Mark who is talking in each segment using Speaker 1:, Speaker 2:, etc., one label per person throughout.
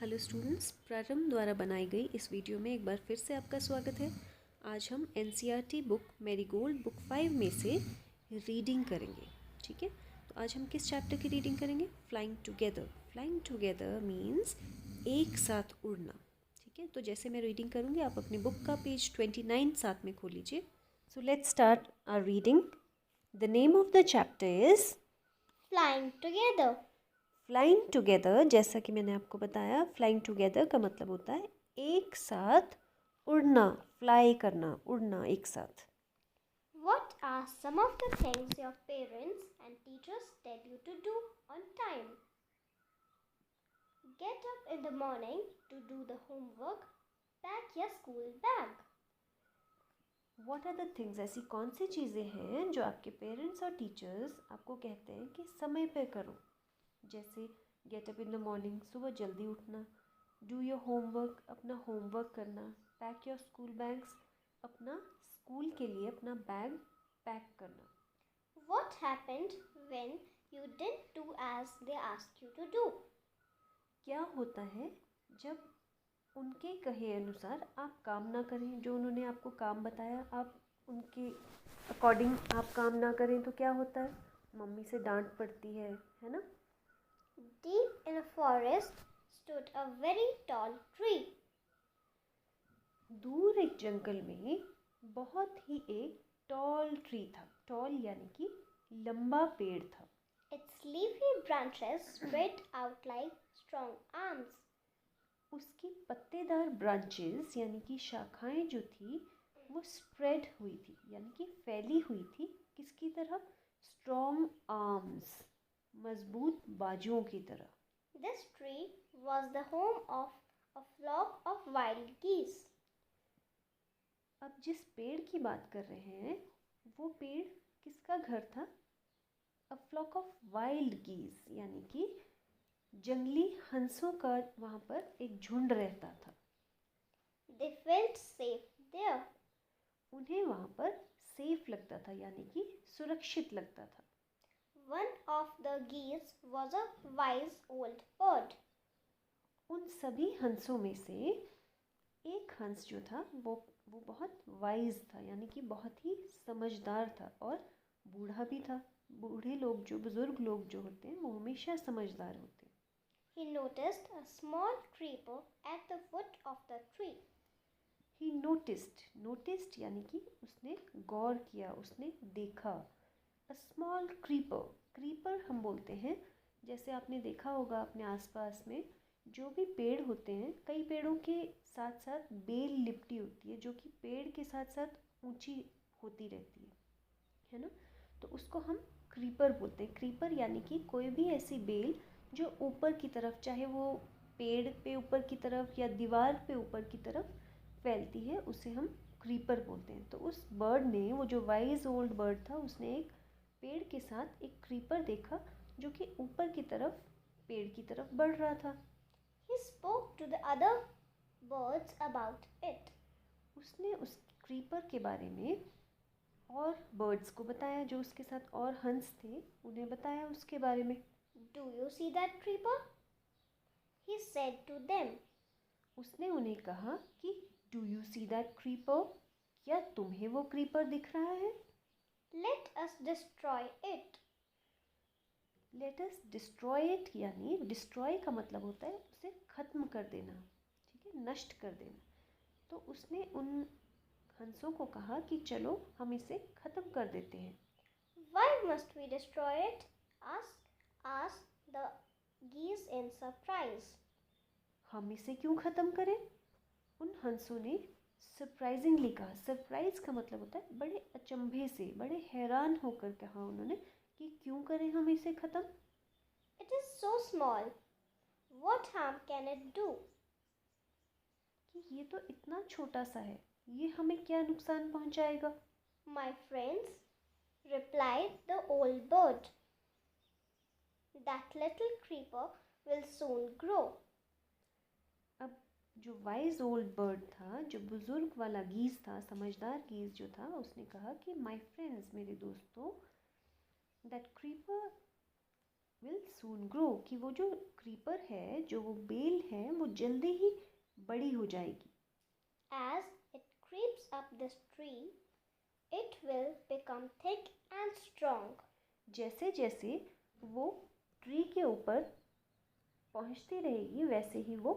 Speaker 1: Hello students, प्रारंभ द्वारा बनाई गई इस वीडियो में एक बार फिर से आपका स्वागत है। आज हम एनसीईआरटी बुक मैरीगोल्ड बुक 5 में से रीडिंग करेंगे। ठीक है, तो आज हम किस चैप्टर की रीडिंग करेंगे? Flying together. Flying together means एक साथ उड़ना। ठीक है, तो जैसे मैं रीडिंग करूँगी आप अपनी बुक का पेज 29 साथ में खोल लीजिए। So let's start our reading. The name of the chapter is
Speaker 2: Flying together.
Speaker 1: Flying together. जैसा कि मैंने आपको बताया, फ्लाइंग टुगेदर का मतलब होता है एक साथ उड़ना, फ्लाई करना, उड़ना एक साथ।
Speaker 2: What are some of the things your parents and teachers tell you to do on time? Get up in the morning to do the homework. Pack your school bag.
Speaker 1: What are the things, ऐसी कौन सी चीज़ें हैं जो आपके parents और teachers आपको कहते हैं कि समय पे करो? जैसे get up in the morning, सुबह जल्दी उठना। डू योर होमवर्क, अपना होमवर्क करना। पैक योर स्कूल बैग्स, अपना स्कूल के लिए अपना बैग पैक करना।
Speaker 2: What happened when you didn't do as they asked you to do?
Speaker 1: क्या होता है जब उनके कहे अनुसार आप काम ना करें? जो उन्होंने आपको काम बताया आप उनके अकॉर्डिंग आप काम ना करें तो क्या होता है? मम्मी से डांट पड़ती है ना?
Speaker 2: Deep in a forest stood a very tall tree.
Speaker 1: दूर एक जंगल में बहुत ही एक टॉल ट्री था। टॉल यानी कि लंबा पेड़ था।
Speaker 2: Its leafy branches spread out like strong arms.
Speaker 1: उसकी पत्तेदार ब्रांचेस यानी कि शाखाएं जो थी वो स्प्रेड हुई थी, यानी कि फैली हुई थी। किसकी तरह? स्ट्रॉन्ग आर्म्स, मजबूत बाजुओं की तरह।
Speaker 2: This tree was the home of a flock of wild geese.
Speaker 1: अब जिस पेड़ की बात कर रहे हैं वो पेड़ किसका घर था? अ फ्लॉक ऑफ वाइल्ड गीज, यानी कि जंगली हंसों का वहाँ पर एक झुंड रहता था।
Speaker 2: They felt safe there.
Speaker 1: उन्हें वहाँ पर सेफ लगता था, यानी कि सुरक्षित लगता था।
Speaker 2: One of the geese was a wise old bird.
Speaker 1: उन सभी हंसों में से एक हंस जो था वो बहुत वाइज था, यानी कि बहुत ही समझदार था और बूढ़ा भी था। बूढ़े लोग जो, बुजुर्ग लोग जो होते हैं वो हमेशा समझदार होते हैं।
Speaker 2: He noticed a small creeper at the foot of the tree.
Speaker 1: He noticed यानी कि उसने गौर किया, उसने देखा। अ स्मॉल क्रीपर, क्रीपर हम बोलते हैं, जैसे आपने देखा होगा अपने आसपास में जो भी पेड़ होते हैं, कई पेड़ों के साथ साथ बेल लिपटी होती है जो कि पेड़ के साथ साथ ऊंची होती रहती है ना? तो उसको हम क्रीपर बोलते हैं। क्रीपर यानी कि कोई भी ऐसी बेल जो ऊपर की तरफ, चाहे वो पेड़ पे ऊपर की तरफ या दीवार पे ऊपर की तरफ फैलती है, उसे हम क्रीपर बोलते हैं। तो उस बर्ड ने, वो जो वाइज ओल्ड बर्ड था, उसने एक पेड़ के साथ एक क्रीपर देखा जो कि ऊपर की तरफ, पेड़ की तरफ बढ़ रहा था।
Speaker 2: He spoke to the other birds about it.
Speaker 1: उसने उस क्रीपर के बारे में और बर्ड्स को बताया, जो उसके साथ और हंस थे उन्हें बताया उसके बारे में।
Speaker 2: Do you see that creeper? He said to them.
Speaker 1: उसने उन्हें कहा कि do you see that creeper? क्या तुम्हें वो क्रीपर दिख रहा है?
Speaker 2: Let us destroy it.
Speaker 1: Let us destroy it, यानी डिस्ट्रॉय का मतलब होता है उसे ख़त्म कर देना, ठीक है, नष्ट कर देना। तो उसने उन हंसों को कहा कि चलो हम इसे ख़त्म कर देते हैं।
Speaker 2: Why must we destroy it? Asked the geese in surprise.
Speaker 1: हम इसे क्यों ख़त्म करें? उन हंसों ने सरप्राइजिंगली कहा। सरप्राइज का मतलब होता है बड़े अचंभे से, बड़े हैरान होकर कहा उन्होंने कि क्यों करें हम इसे ख़त्म?
Speaker 2: It is so small. What harm can it do?
Speaker 1: कि ये तो इतना छोटा सा है, ये हमें क्या नुकसान पहुंचाएगा?
Speaker 2: My friends, replied the old bird. That little creeper will soon grow.
Speaker 1: अब जो वाइज ओल्ड बर्ड था, जो बुजुर्ग वाला गीज था, समझदार गीज जो था, उसने कहा कि माय फ्रेंड्स, मेरे दोस्तों, that creeper will soon grow, कि वो जो क्रीपर है, जो वो बेल है, वो जल्दी ही बड़ी हो जाएगी।
Speaker 2: As it creeps up this tree, it will become thick and strong.
Speaker 1: जैसे जैसे वो ट्री के ऊपर पहुंचती रहेगी वैसे ही वो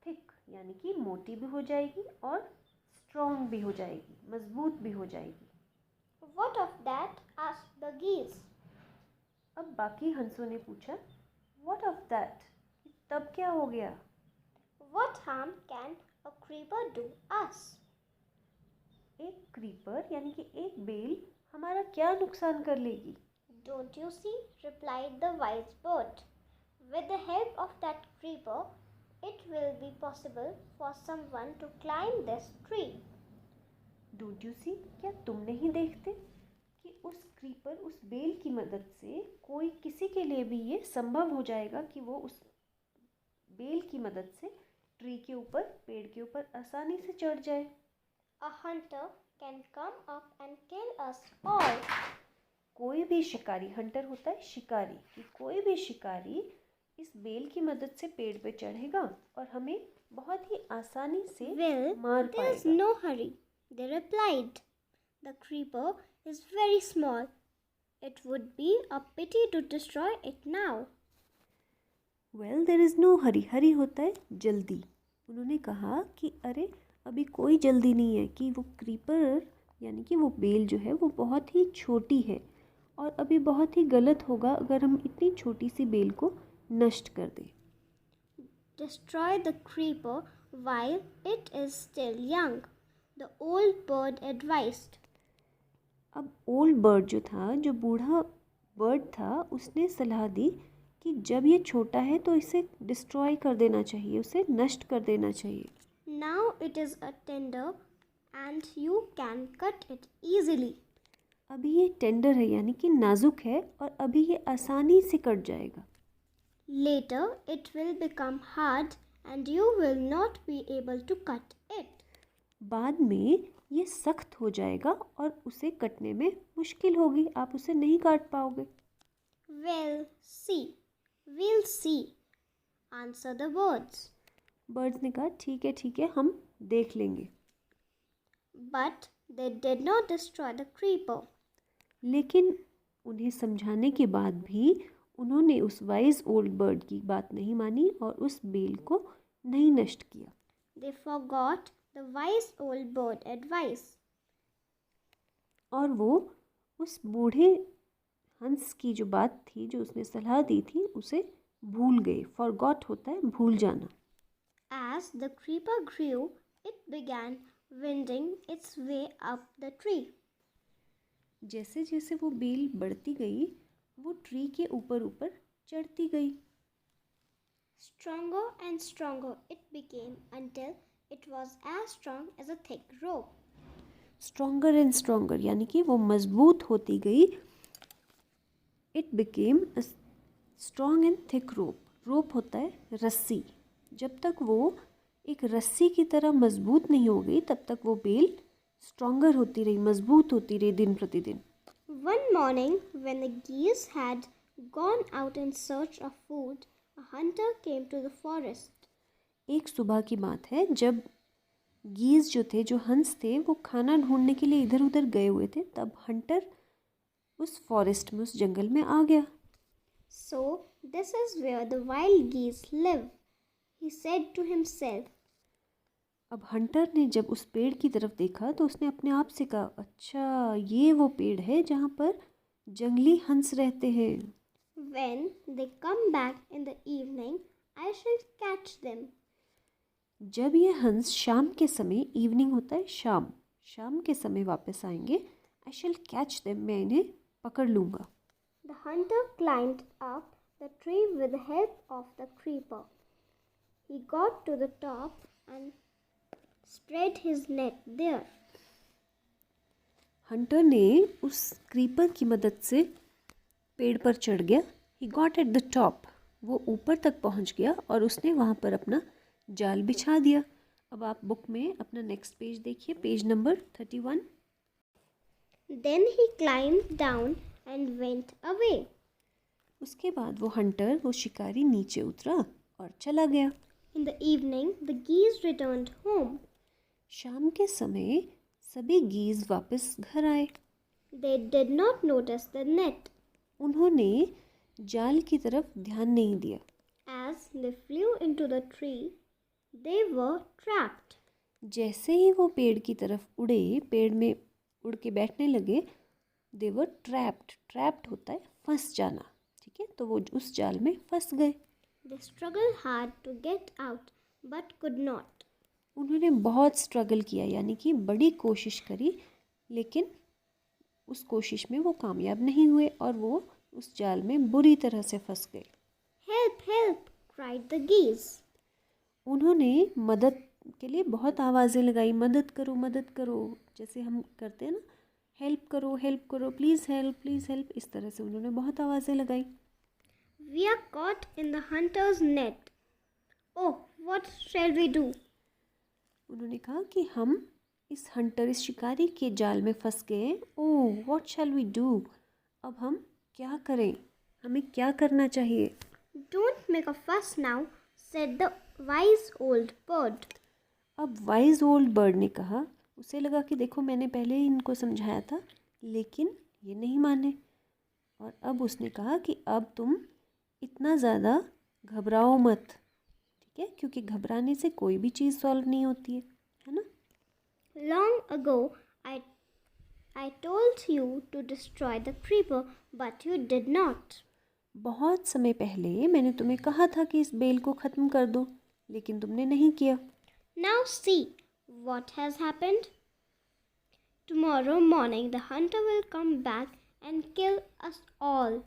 Speaker 1: थिक यानी कि मोटी भी हो जाएगी और स्ट्रॉन्ग भी हो जाएगी, मजबूत भी हो जाएगी।
Speaker 2: What of that? Asked the geese.
Speaker 1: अब बाकी हंसों ने पूछा, What of that? तब क्या हो गया?
Speaker 2: What harm can a creeper do us?
Speaker 1: एक क्रीपर यानी कि एक बेल हमारा क्या नुकसान कर लेगी?
Speaker 2: Don't you see? Replied the wise bird. With the help of that creeper, it will be possible for someone to climb this tree.
Speaker 1: Don't you see, क्या तुम नहीं देखते कि उस क्रीपर, उस बेल की मदद से कोई, किसी के लिए भी ये संभव हो जाएगा कि वो उस बेल की मदद से ट्री के ऊपर, पेड़ के ऊपर आसानी से चढ़ जाए।
Speaker 2: A hunter can come up and kill us all.
Speaker 1: कोई भी शिकारी, हंटर होता है शिकारी, कि कोई भी शिकारी इस बेल की मदद से पेड़ पे चढ़ेगा और हमें बहुत ही आसानी से मार
Speaker 2: There's
Speaker 1: पाएगा।
Speaker 2: no hurry, they replied. The creeper is very small. It would be a pity to destroy it now.
Speaker 1: Well there is no hurry, hurry होता है जल्दी। उन्होंने कहा कि अरे अभी कोई जल्दी नहीं है, कि वो क्रीपर यानी कि वो बेल जो है वो बहुत ही छोटी है और अभी बहुत ही गलत होगा अगर हम इतनी छोटी सी बेल को नष्ट कर दें।
Speaker 2: Destroy the creeper while it is still young, the old bird advised.
Speaker 1: अब ओल्ड बर्ड जो था, जो बूढ़ा बर्ड था, उसने सलाह दी कि जब ये छोटा है तो इसे डिस्ट्रॉय कर देना चाहिए, उसे नष्ट कर देना चाहिए।
Speaker 2: Now it is a tender and you can cut it easily.
Speaker 1: अभी ये टेंडर है यानी कि नाजुक है और अभी ये आसानी से कट जाएगा।
Speaker 2: Later it will become hard and you will not be able to cut it.
Speaker 1: बाद में ये सख्त हो जाएगा और उसे कटने में मुश्किल होगी, आप उसे नहीं काट पाओगे।
Speaker 2: We'll see, answer the birds.
Speaker 1: Birds ने कहा ठीक है, हम देख लेंगे।
Speaker 2: But they did not destroy the creeper.
Speaker 1: लेकिन उन्हें समझाने के बाद भी उन्होंने उस वाइज ओल्ड बर्ड की बात नहीं मानी और उस बेल को नहीं नष्ट किया।
Speaker 2: They forgot the wise old bird advice.
Speaker 1: और वो उस बूढ़े हंस की जो बात थी, जो उसने सलाह दी थी, उसे भूल गए। फॉरगॉट होता है भूल जाना।
Speaker 2: As the creeper grew, it began winding its way up the tree.
Speaker 1: जैसे जैसे वो बेल बढ़ती गई, वो ट्री के ऊपर ऊपर चढ़ती गई।
Speaker 2: Stronger and stronger it became until it was as strong as a thick rope.
Speaker 1: Stronger and stronger यानी कि वो मजबूत होती गई। It became strong and thick rope. Rope होता है रस्सी। जब तक वो एक रस्सी की तरह मजबूत नहीं हो गई, तब तक वो बेल स्ट्रॉन्गर होती रही, मजबूत होती रही दिन प्रतिदिन।
Speaker 2: One morning, when the geese had gone out in search of food, a hunter came to the forest.
Speaker 1: एक सुबह की बात है, जब गीज जो थे, जो हंस थे, वो खाना ढूंढने के लिए इधर उधर गए हुए थे, तब हंटर उस फॉरेस्ट में, उस जंगल में आ गया।
Speaker 2: So, this is where the wild geese live, he said to himself.
Speaker 1: अब हंटर ने जब उस पेड़ की तरफ देखा तो उसने अपने आप से कहा, अच्छा ये वो पेड़ है जहाँ पर जंगली हंस रहते हैं।
Speaker 2: When they come back in the evening, I shall catch them.
Speaker 1: जब ये हंस शाम के समय, इवनिंग होता है शाम, शाम के समय वापस आएंगे, I shall catch them, मैं इन्हें पकड़ लूँगा।
Speaker 2: The hunter climbed up the tree with the help of the creeper. He got to the top and spread his net there.
Speaker 1: Hunter ने उस क्रीपर की मदद से पेड़ पर चढ़ गया। He got at the top, वो ऊपर तक पहुंच गया और उसने वहाँ पर अपना जाल बिछा दिया। अब आप बुक में अपना नेक्स्ट पेज देखिए, page number 31।
Speaker 2: Then he climbed down and went away.
Speaker 1: उसके बाद वो हंटर, वो शिकारी नीचे उतरा और चला गया।
Speaker 2: In the evening, the geese returned home.
Speaker 1: शाम के समय सभी गीज वापस घर आए।
Speaker 2: They did not notice the net.
Speaker 1: उन्होंने जाल की तरफ ध्यान नहीं दिया।
Speaker 2: As they flew into the tree, they were trapped.
Speaker 1: जैसे ही वो पेड़ की तरफ उड़े, पेड़ में उड़ के बैठने लगे, they were trapped. trapped होता है फंस जाना, ठीक है, तो वो उस जाल में फंस गए।
Speaker 2: They struggled hard to get out, but could not.
Speaker 1: उन्होंने बहुत स्ट्रगल किया, यानी कि बड़ी कोशिश करी, लेकिन उस कोशिश में वो कामयाब नहीं हुए और वो उस जाल में बुरी तरह से फंस गए।
Speaker 2: Help, help, cried the geese.
Speaker 1: उन्होंने मदद के लिए बहुत आवाज़ें लगाई, मदद करो, जैसे हम करते हैं ना, हेल्प करो, प्लीज़ हेल्प, इस तरह से उन्होंने बहुत आवाज़ें लगाई।
Speaker 2: We are caught in the hunter's net. Oh, what shall we do?
Speaker 1: उन्होंने कहा कि हम इस शिकारी के जाल में फंस गए। ओह, व्हाट शैल वी डू? अब हम क्या करें, हमें क्या करना चाहिए?
Speaker 2: Don't make a fuss now, said the wise old bird.
Speaker 1: अब वाइज ओल्ड बर्ड ने कहा, उसे लगा कि देखो मैंने पहले ही इनको समझाया था, लेकिन ये नहीं माने, और अब उसने कहा कि अब तुम इतना ज़्यादा घबराओ मत, ठीक है, क्योंकि घबराने से कोई भी चीज़ सॉल्व नहीं होती है ना।
Speaker 2: Long ago, I told you to destroy the creeper, but you did not.
Speaker 1: बहुत समय पहले मैंने तुम्हें कहा था कि इस बेल को ख़त्म कर दो, लेकिन तुमने नहीं किया।
Speaker 2: Now see what has happened. Tomorrow morning, the hunter will come back and kill us all.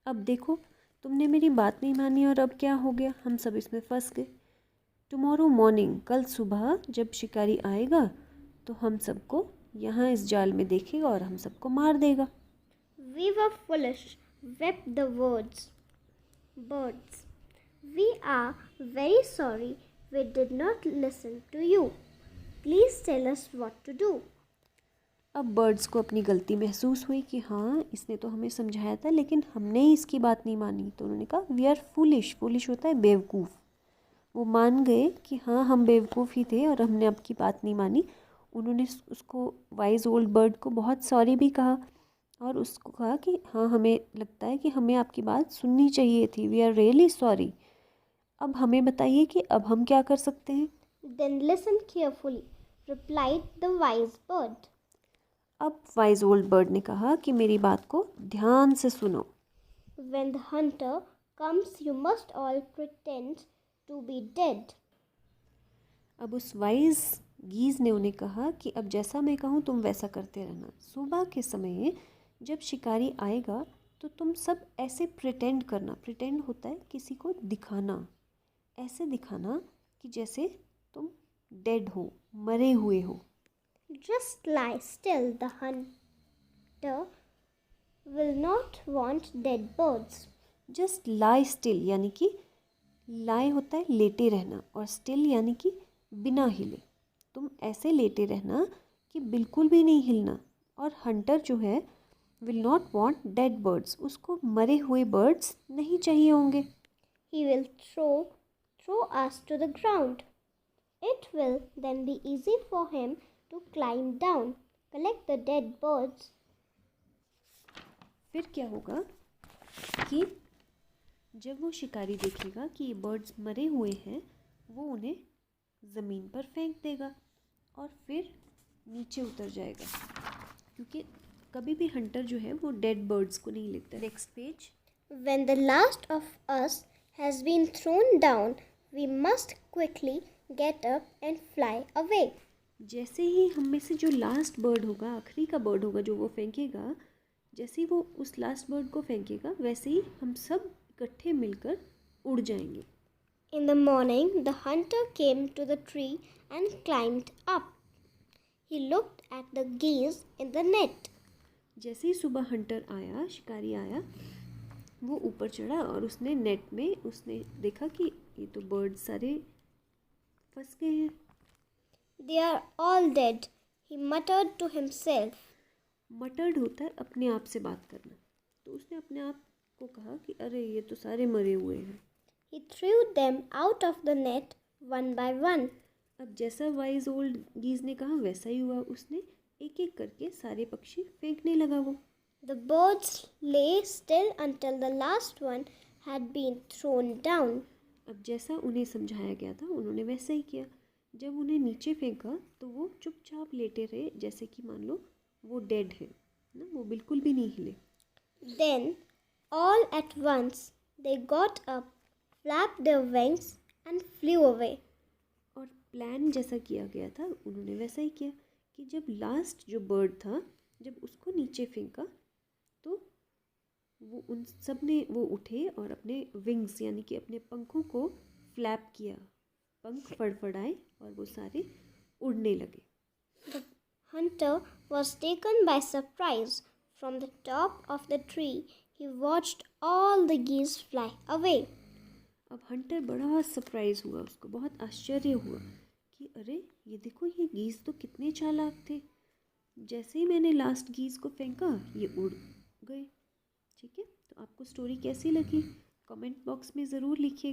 Speaker 1: अब देखो, तुमने मेरी बात नहीं मानी और अब क्या हो गया, हम सब इसमें फंस गए। टुमारो मॉर्निंग, कल सुबह जब शिकारी आएगा तो हम सबको यहाँ इस जाल में देखेगा और हम सबको मार देगा।
Speaker 2: We were foolish, wept the birds. We are very sorry we did not listen to you. Please tell us what to do.
Speaker 1: अब बर्ड्स को अपनी गलती महसूस हुई कि हाँ, इसने तो हमें समझाया था लेकिन हमने ही इसकी बात नहीं मानी, तो उन्होंने कहा वी आर फुलिश। फुलिश होता है बेवकूफ़। वो मान गए कि हाँ, हम बेवकूफ़ ही थे और हमने आपकी बात नहीं मानी। उन्होंने उसको, वाइज ओल्ड बर्ड को, बहुत सॉरी भी कहा और उसको कहा कि हाँ, हमें लगता है कि हमें आपकी बात सुननी चाहिए थी, वी आर रियली सॉरी। अब हमें बताइए कि अब हम क्या कर सकते हैं।
Speaker 2: Then listen carefully, replied the wise bird.
Speaker 1: अब वाइज ओल्ड बर्ड ने कहा कि मेरी बात को ध्यान से सुनो।
Speaker 2: When the hunter comes, you must all pretend to be dead.
Speaker 1: अब उस वाइज गीज ने उन्हें कहा कि अब जैसा मैं कहूँ तुम वैसा करते रहना। सुबह के समय जब शिकारी आएगा तो तुम सब ऐसे प्रिटेंड करना। प्रिटेंड होता है किसी को दिखाना, ऐसे दिखाना कि जैसे तुम डेड हो, मरे हुए हो।
Speaker 2: Just lie still, the hunter will not want dead birds.
Speaker 1: Just lie still, यानी कि लाई होता है लेटे रहना और स्टिल यानी कि बिना हिले। तुम ऐसे लेटे रहना कि बिल्कुल भी नहीं हिलना। और हंटर जो है will not want dead birds, उसको मरे हुए बर्ड्स नहीं चाहिए होंगे।
Speaker 2: He will throw us to the ground. It will then be easy for him to climb down, collect the dead birds.
Speaker 1: फिर क्या होगा कि जब वो शिकारी देखेगा कि ये बर्ड्स मरे हुए हैं, वो उन्हें ज़मीन पर फेंक देगा और फिर नीचे उतर जाएगा, क्योंकि कभी भी हंटर जो है वो डेड बर्ड्स को नहीं लेता। Next page.
Speaker 2: When the last of us has been thrown down, we must quickly get up and fly away.
Speaker 1: जैसे ही हम में से जो लास्ट बर्ड होगा, आखिरी का बर्ड होगा जो वो फेंकेगा, जैसे ही वो उस लास्ट बर्ड को फेंकेगा वैसे ही हम सब इकट्ठे मिलकर उड़ जाएंगे।
Speaker 2: In the morning, the hunter came to the tree and climbed up. He looked at the geese in the net.
Speaker 1: जैसे ही सुबह हंटर आया, शिकारी आया, वो ऊपर चढ़ा और उसने नेट में उसने देखा कि ये तो बर्ड सारे फंस गए हैं।
Speaker 2: They are all dead, he muttered to himself.
Speaker 1: मटर्ड होता है अपने आप से बात करना, तो उसने अपने आप को कहा कि अरे ये तो सारे मरे हुए हैं।
Speaker 2: He threw them out of the net one by one.
Speaker 1: अब जैसा वाइज ओल्ड गीज ने कहा वैसा ही हुआ, उसने एक एक करके सारे पक्षी फेंकने लगा वो।
Speaker 2: The birds lay still until the last one had been thrown down.
Speaker 1: अब जैसा उन्हें समझाया गया था उन्होंने वैसा ही किया। जब उन्हें नीचे फेंका तो वो चुपचाप लेटे रहे, जैसे कि मान लो वो डेड है ना, वो बिल्कुल भी नहीं हिले।
Speaker 2: Then, all at once, they got up, flapped their wings, and flew away.
Speaker 1: और प्लान जैसा किया गया था उन्होंने वैसा ही किया कि जब लास्ट जो बर्ड था जब उसको नीचे फेंका तो वो उन सब ने वो उठे और अपने विंग्स यानी कि अपने पंखों को फ्लैप किया, पंख फड़फड़ाए और वो सारे उड़ने लगे।
Speaker 2: The hunter was taken by surprise. From the top of the tree, he watched all the geese fly away.
Speaker 1: अब हंटर बड़ा सरप्राइज हुआ, उसको बहुत आश्चर्य हुआ कि अरे ये देखो ये गीज़ तो कितने चालाक थे, जैसे ही मैंने लास्ट गीज़ को फेंका ये उड़ गए। ठीक है, तो आपको स्टोरी कैसी लगी कमेंट बॉक्स में ज़रूर लिखिएगा।